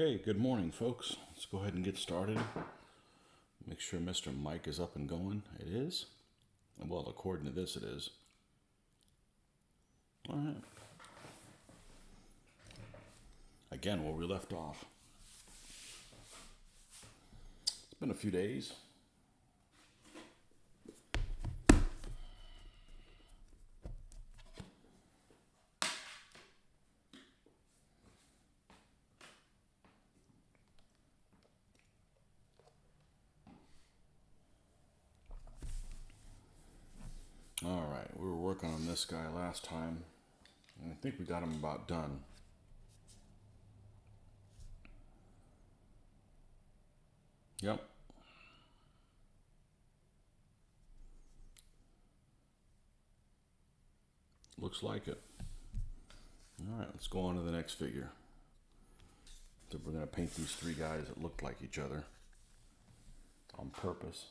Okay, good morning, folks. Let's go ahead and get started. Make sure Mr. Mike is up and going. It is. Well, according to this, it is. All right. Again, where we left off. It's been a few days. All right, we were working on this guy last time, and I think we got him about done. Yep. Looks like it. All right, let's go on to the next figure. So we're going to paint these three guys that look like each other on purpose.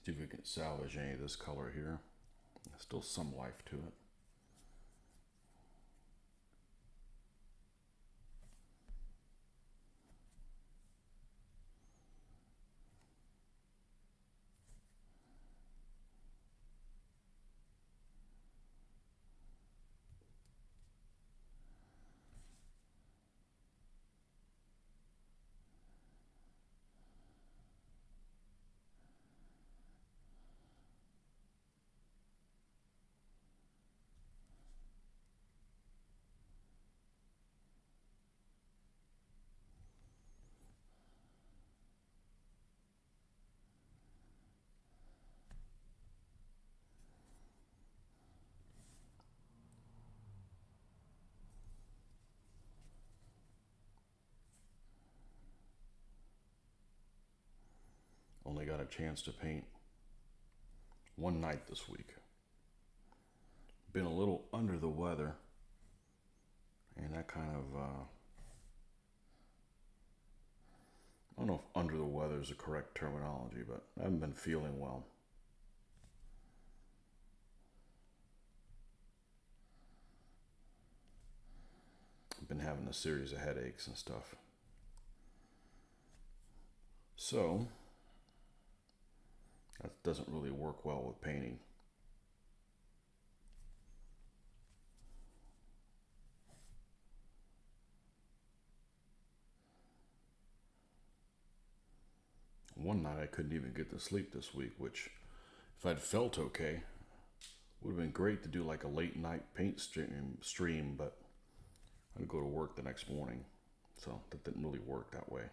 See if we can salvage any of this color here. There's still some life to it. Only got a chance to paint one night this week. Been a little under the weather, and that kind of, I don't know if under the weather is the correct terminology, but I haven't been feeling well. I've been having a series of headaches and stuff. So, that doesn't really work well with painting. One night I couldn't even get to sleep this week, which, if I'd felt okay, would have been great to do like a late night paint stream, but I'd go to work the next morning, so that didn't really work that way.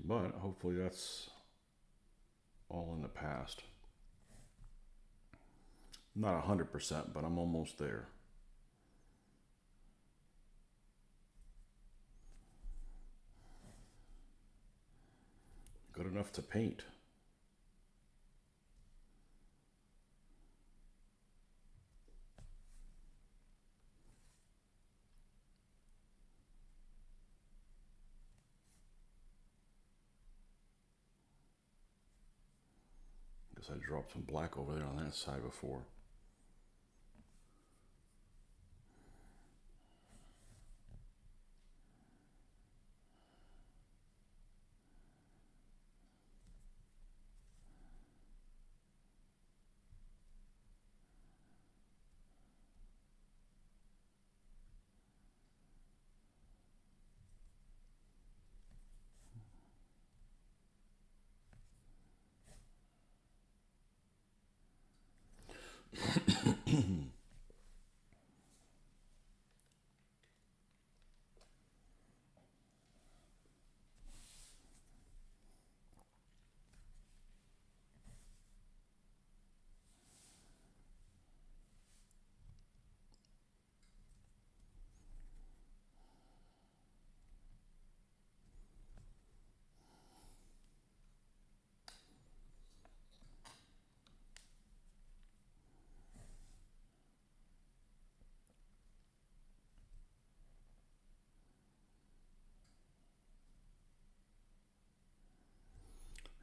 But hopefully that's all in the past. Not 100%, but I'm almost there. Good enough to paint. Guess I dropped some black over there on that side before.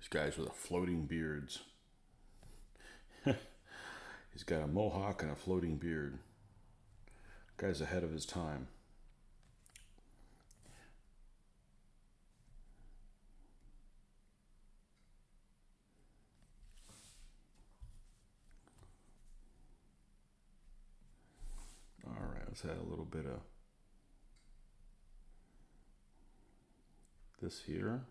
These guys with the floating beards. He's got a mohawk and a floating beard. Guy's ahead of his time. All right, let's add a little bit of this here.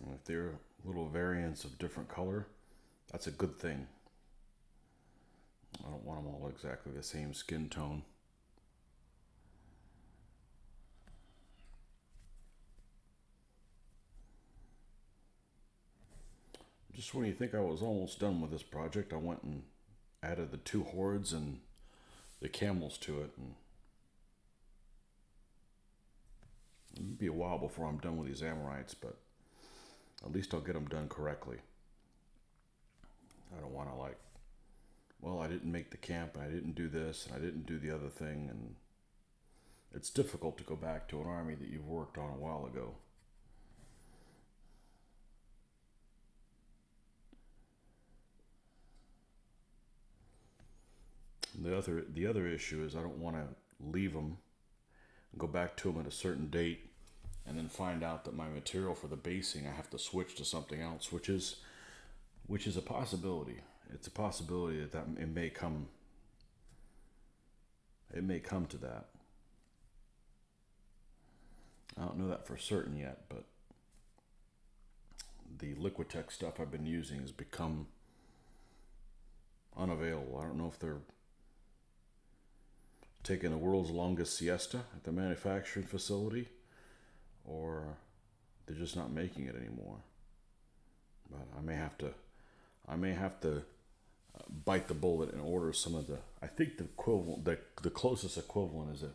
And if there are little variants of different color, that's a good thing. I don't want them all exactly the same skin tone. Just when you think I was almost done with this project, I went and added the 2 Hordes and the camels to it. And it'll be a while before I'm done with these Amorites, but at least I'll get them done correctly. I don't want to well, I didn't make the camp, and I didn't do this, and I didn't do the other thing, and it's difficult to go back to an army that you've worked on a while ago. The other issue is I don't want to leave them and go back to them at a certain date and then find out that my material for the basing I have to switch to something else, which is a possibility. It's a possibility that it may come to that. I don't know that for certain yet, but the Liquitex stuff I've been using has become unavailable. I don't know if they're taking the world's longest siesta at the manufacturing facility, or they're just not making it anymore. But I may have to bite the bullet and order some of the. I think the equivalent, the closest equivalent is a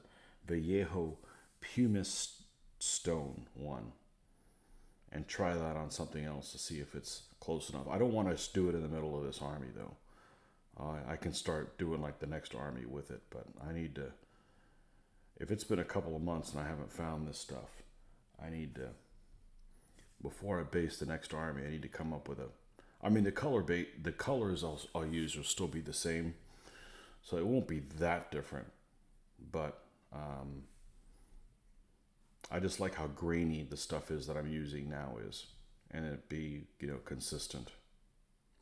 Vallejo pumice stone one, and try that on something else to see if it's close enough. I don't want to do it in the middle of this army though. I can start doing like the next army with it, but I need to. If it's been a couple of months and I haven't found this stuff, I need to. Before I base the next army, I need to come up with a. I mean, the colors I'll use will still be the same, so it won't be that different. But I just like how grainy the stuff is that I'm using now is, and it be consistent.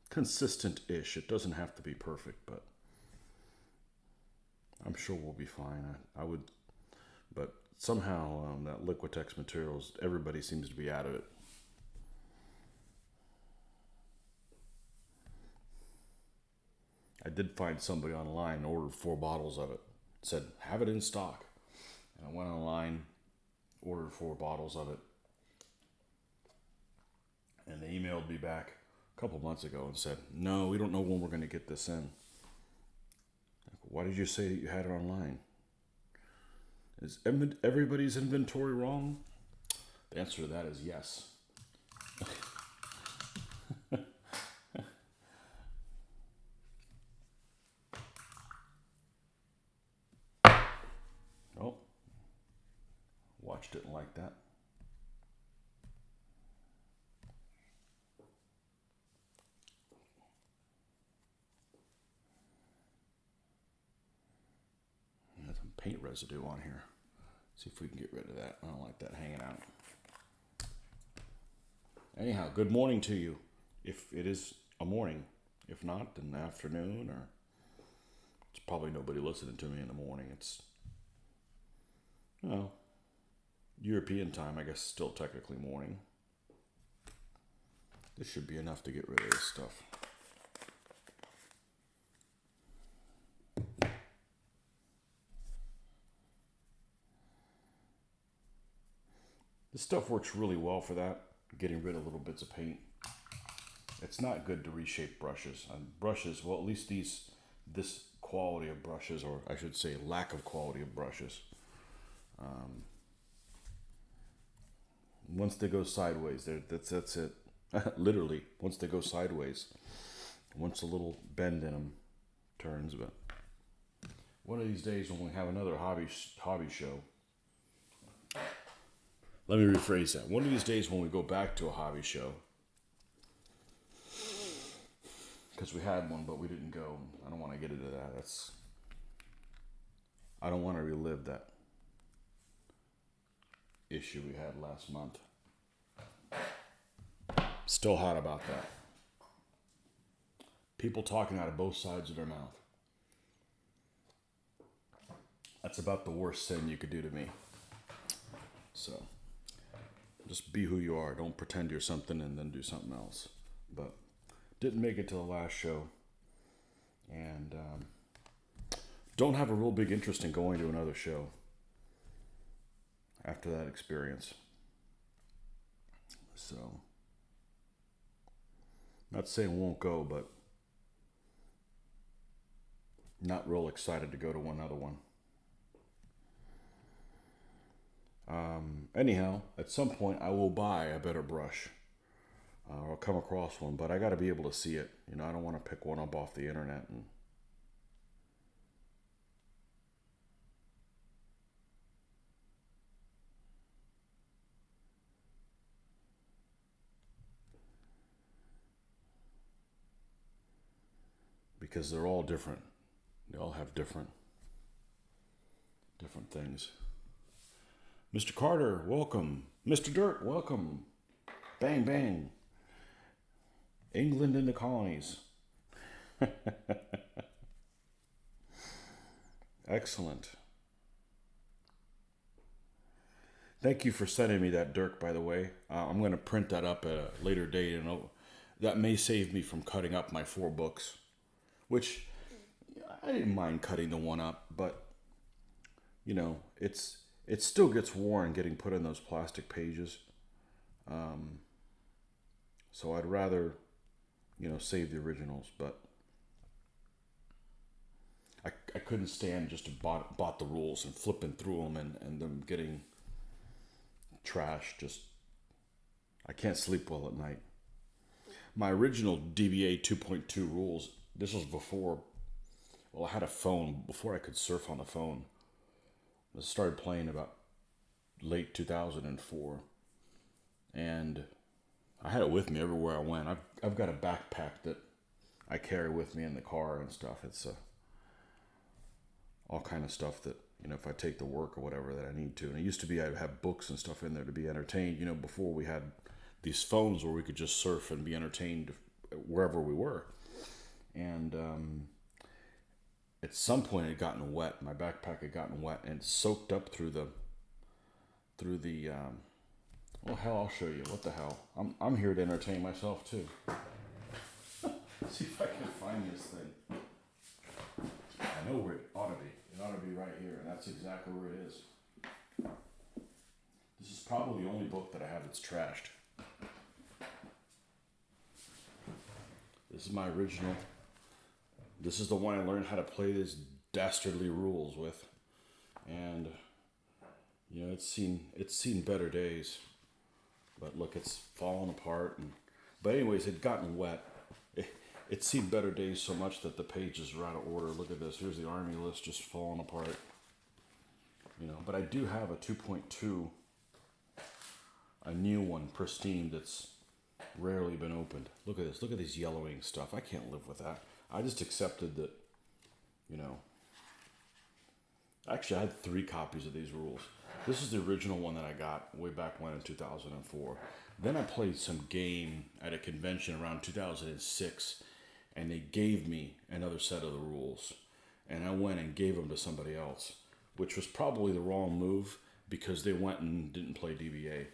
Consistent-ish. It doesn't have to be perfect, but I'm sure we'll be fine. I would, but somehow that Liquitex materials, everybody seems to be out of it. I did find somebody online, ordered 4 bottles of it, said have it in stock, and I went online, ordered 4 bottles of it, and they emailed me back a couple months ago and said, no, we don't know when we're going to get this in. Why did you say that you had it online? Is everybody's inventory wrong? The answer to that is yes. Oh, watch didn't like that. Paint residue on here. See if we can get rid of that. I don't like that hanging out. Anyhow, good morning to you. If it is a morning. If not, then afternoon, or it's probably nobody listening to me in the morning. It's, European time, I guess, still technically morning. This should be enough to get rid of this stuff. This stuff works really well for that, getting rid of little bits of paint. It's not good to reshape brushes. Brushes, well, at least this quality of brushes, or I should say lack of quality of brushes. Once they go sideways, that's it. Literally, once they go sideways, once a little bend in them turns. But one of these days when we have another hobby show, let me rephrase that. One of these days when we go back to a hobby show, because we had one but we didn't go. I don't want to get into that. I don't want to relive that issue we had last month. Still hot about that. People talking out of both sides of their mouth. That's about the worst sin you could do to me. So, just be who you are. Don't pretend you're something and then do something else. But didn't make it to the last show. And don't have a real big interest in going to another show after that experience. So, not saying won't go, but not real excited to go to another one. Anyhow, at some point I will buy a better brush. Or I'll come across one, but I got to be able to see it. You know, I don't want to pick one up off the internet and because they're all different. They all have different things. Mr. Carter, welcome. Mr. Dirt, welcome. Bang, bang. England and the colonies. Excellent. Thank you for sending me that, Dirk, by the way. I'm going to print that up at a later date, and that may save me from cutting up my 4 books, which I didn't mind cutting the one up, but, you know, it still gets worn getting put in those plastic pages. So I'd rather, you know, save the originals, but I couldn't stand just to bought the rules and flipping through them and them getting trashed. Just, I can't sleep well at night. My original DBA 2.2 rules, this was before, well, I had a phone, before I could surf on the phone. I started playing about late 2004, and I had it with me everywhere I went. I've got a backpack that I carry with me in the car and stuff. It's all kind of stuff that, you know, if I take to work or whatever that I need to. And it used to be I'd have books and stuff in there to be entertained, you know, before we had these phones where we could just surf and be entertained wherever we were. And at some point it had gotten wet. My backpack had gotten wet and soaked up through the well, hell, I'll show you. What the hell? I'm here to entertain myself too. See if I can find this thing. I know where it ought to be. It ought to be right here, and that's exactly where it is. This is probably the only book that I have that's trashed. This is my original. This is the one I learned how to play these dastardly rules with, and you know, it's seen better days. But look, it's fallen apart. But anyways, it'd gotten wet. It's seen better days so much that the pages are out of order. Look at this. Here's the army list just falling apart. You know, but I do have a 2.2, a new one, pristine, that's rarely been opened. Look at this. Look at this yellowing stuff. I can't live with that. I just accepted that, you know. Actually, I had 3 copies of these rules. This is the original one that I got way back when in 2004. Then I played some game at a convention around 2006, and they gave me another set of the rules. And I went and gave them to somebody else, which was probably the wrong move because they went and didn't play DBA.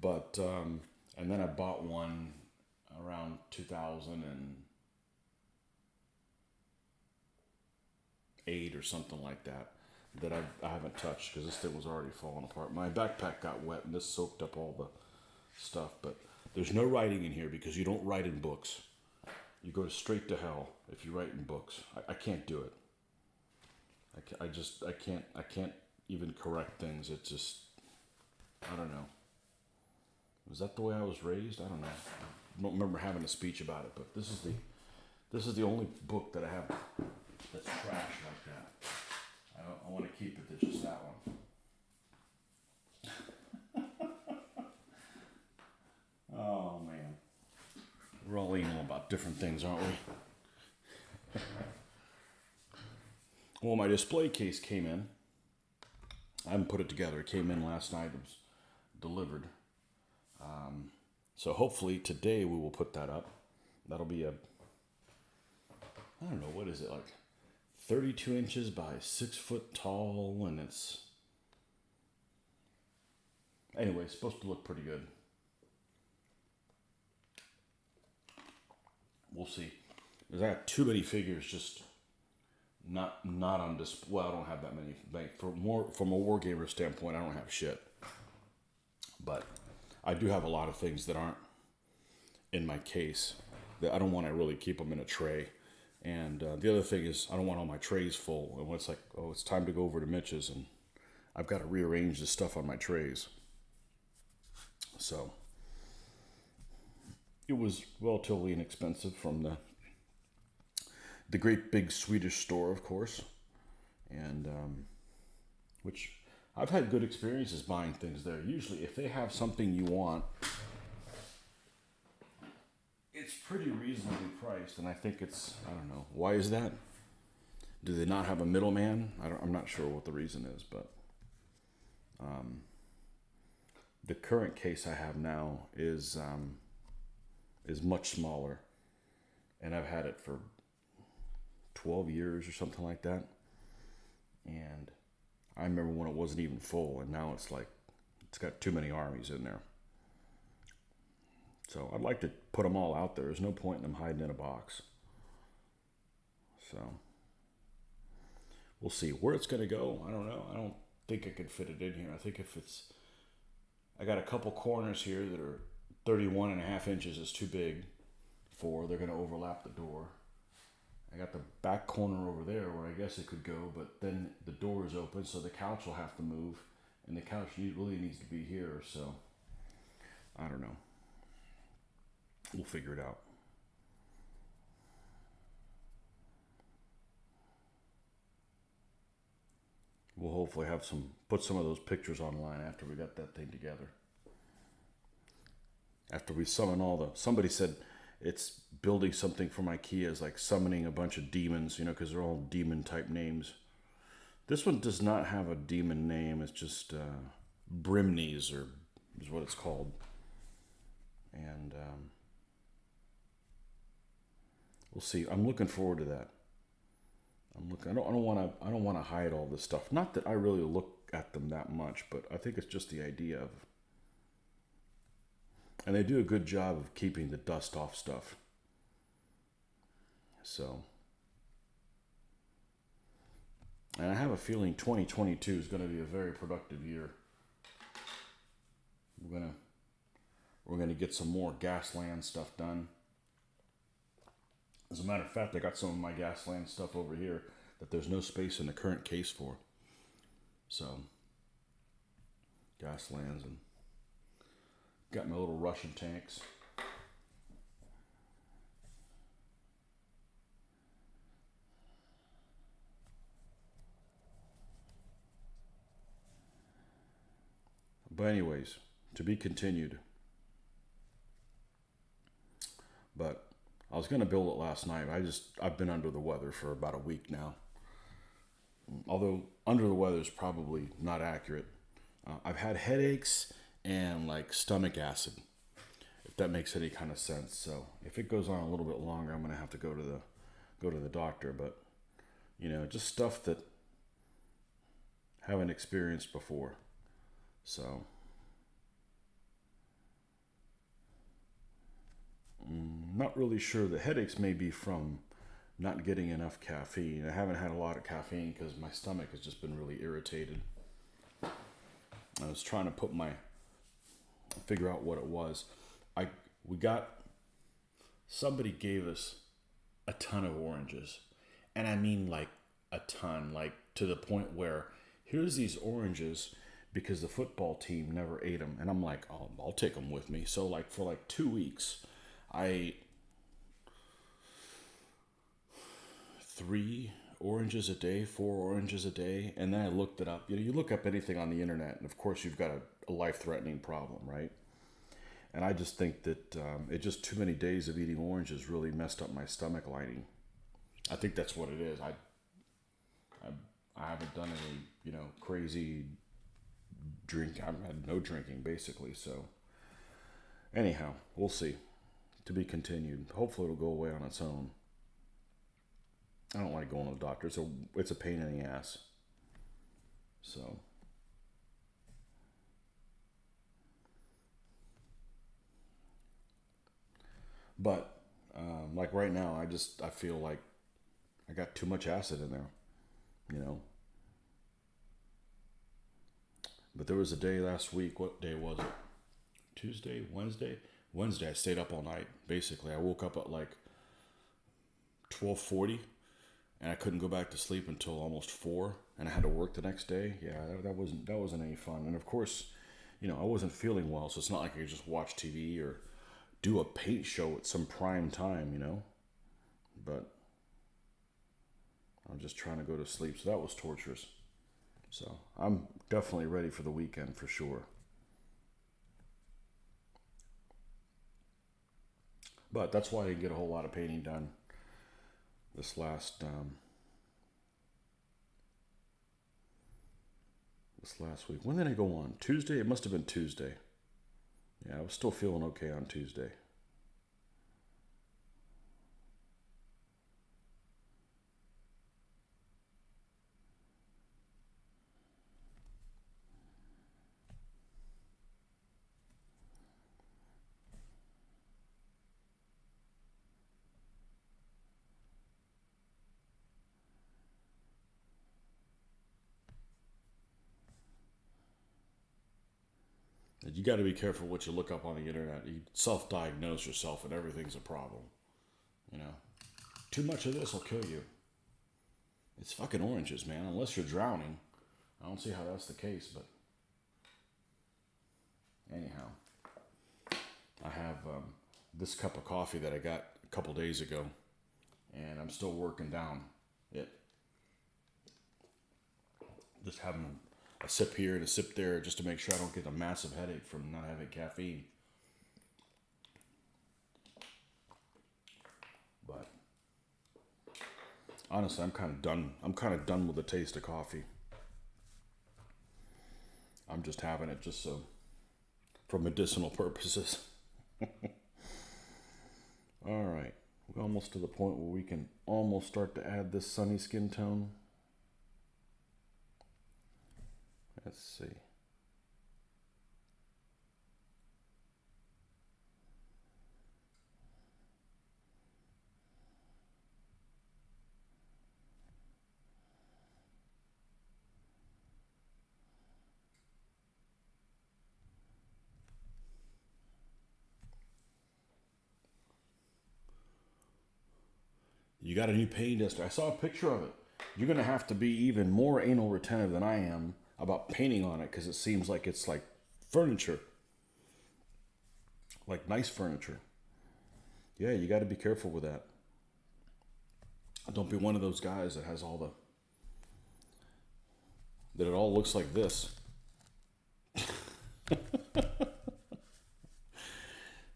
But, and then I bought one around 2008 or something like that. That I haven't touched because this thing was already falling apart. My backpack got wet and this soaked up all the stuff. But there's no writing in here because you don't write in books. You go straight to hell if you write in books. I can't do it. I can't even correct things. It's just, I don't know. Was that the way I was raised? I don't know. don't remember having a speech about it, but this is the only book that I have that's trash like that. I want to keep it to just that one. Oh man, we're all anal about different things, aren't we? Well, my display case came in. I haven't put it together. It came in last night. It was delivered. So hopefully today we will put that up. That'll be I don't know, what is it, like 32 inches by 6 foot tall, and anyway, it's supposed to look pretty good. We'll see. Because I got too many figures just not on display. Well, I don't have that many. Like, from a wargamer standpoint, I don't have shit. But I do have a lot of things that aren't in my case. That I don't want to really keep them in a tray. And the other thing is, I don't want all my trays full. And when it's like, oh, it's time to go over to Mitch's, and I've got to rearrange the stuff on my trays. So it was relatively inexpensive from the great big Swedish store, of course, and which I've had good experiences buying things there. Usually, if they have something you want, it's pretty reasonably priced, and I think I don't know, why is that? Do they not have a middleman? I'm not sure what the reason is, but the current case I have now is much smaller, and I've had it for 12 years or something like that. And I remember when it wasn't even full, and now it's like it's got too many armies in there. So I'd like to put them all out there. There's no point in them hiding in a box. So we'll see where it's going to go. I don't know. I don't think I could fit it in here. I think I got a couple corners here that are 31 and a half inches is too big for. They're going to overlap the door. I got the back corner over there where I guess it could go, but then the door is open, so the couch will have to move, and the couch really needs to be here, so I don't know. We'll figure it out. We'll hopefully put some of those pictures online after we got that thing together. After we summon somebody said it's building something from IKEA is like summoning a bunch of demons, because they're all demon type names. This one does not have a demon name. It's just Brimneys is what it's called. And we'll see. I'm looking forward to that. I don't want to hide all this stuff. Not that I really look at them that much, but I think it's just the idea of. And they do a good job of keeping the dust off stuff. So. And I have a feeling 2022 is going to be a very productive year. We're gonna get some more Gasland stuff done. As a matter of fact, I got some of my Gasland stuff over here that there's no space in the current case for. So, Gaslands, and got my little Russian tanks. But anyways, to be continued. But I was going to build it last night. I've been under the weather for about a week now. Although under the weather is probably not accurate. I've had headaches and like stomach acid, if that makes any kind of sense. So if it goes on a little bit longer, I'm going to have to go to the doctor. But just stuff that haven't experienced before. So not really sure. The headaches may be from not getting enough caffeine. I haven't had a lot of caffeine because my stomach has just been really irritated. I was trying to figure out what it was. Somebody gave us a ton of oranges. And I mean like a ton, like to the point where here's these oranges because the football team never ate them. And I'm like, oh, I'll take them with me. So like for like 2 weeks, I ate 3 oranges a day, 4 oranges a day, and then I looked it up. You look up anything on the internet, and of course you've got a life-threatening problem, right? And I just think that it just too many days of eating oranges really messed up my stomach lining. I think that's what it is. I, I haven't done any, crazy drink. I've had no drinking basically. So anyhow, we'll see. To be continued. Hopefully it'll go away on its own. I don't like going to the doctor, so it's a pain in the ass. So, but like right now, I feel like I got too much acid in there, you know. But there was a day last week. What day was it? Tuesday, Wednesday. Wednesday, I stayed up all night. Basically, I woke up at like 12:40, and I couldn't go back to sleep until almost 4, and I had to work the next day. Yeah, that wasn't any fun. And of course, I wasn't feeling well, so it's not like I could just watch TV or do a paint show at some prime time. But I'm just trying to go to sleep, so that was torturous. So I'm definitely ready for the weekend for sure. But that's why I didn't get a whole lot of painting done this last week. When did I go on? Tuesday? It must have been Tuesday. Yeah, I was still feeling okay on Tuesday. You got to be careful what you look up on the internet. You self-diagnose yourself, and everything's a problem. You know, too much of this will kill you. It's fucking oranges, man. Unless you're drowning, I don't see how that's the case. But anyhow, I have this cup of coffee that I got a couple days ago, and I'm still working down it. Just having a sip here and a sip there just to make sure I don't get a massive headache from not having caffeine. But honestly, I'm kind of done. I'm kind of done with the taste of coffee. I'm just having it just so for medicinal purposes. All right. We're almost to the point where we can almost start to add this sunny skin tone. Let's see. You got a new painting duster. I saw a picture of it. You're going to have to be even more anal retentive than I am about painting on it because it seems like it's like furniture. Like nice furniture. Yeah, you got to be careful with that. Don't be one of those guys that has that it all looks like this.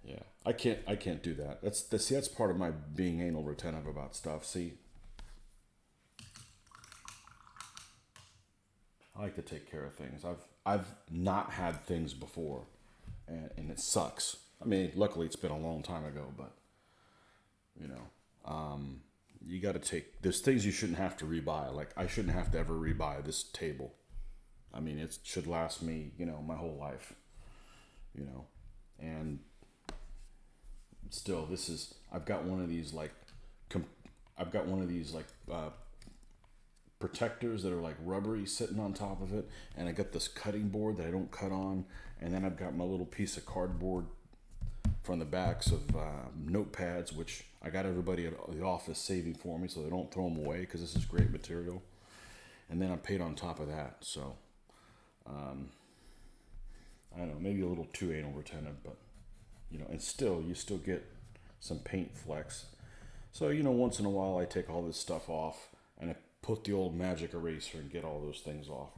Yeah, I can't do that. That's part of my being anal retentive about stuff. See, I like to take care of things. I've not had things before, and it sucks. I mean, luckily it's been a long time ago, but you know, you got to take. There's things you shouldn't have to rebuy. Like I shouldn't have to ever rebuy this table. I mean, it should last me, my whole life. And still, I've got one of these like, I've got one of these like protectors that are like rubbery sitting on top of it, and I got this cutting board that I don't cut on, and then I've got my little piece of cardboard from the backs of notepads, which I got everybody at the office saving for me so they don't throw them away because this is great material. And then I paid on top of that, so I don't know, maybe a little too anal retentive, but and still, you still get some paint flecks. So, once in a while I take all this stuff off and I put the old magic eraser and get all those things off.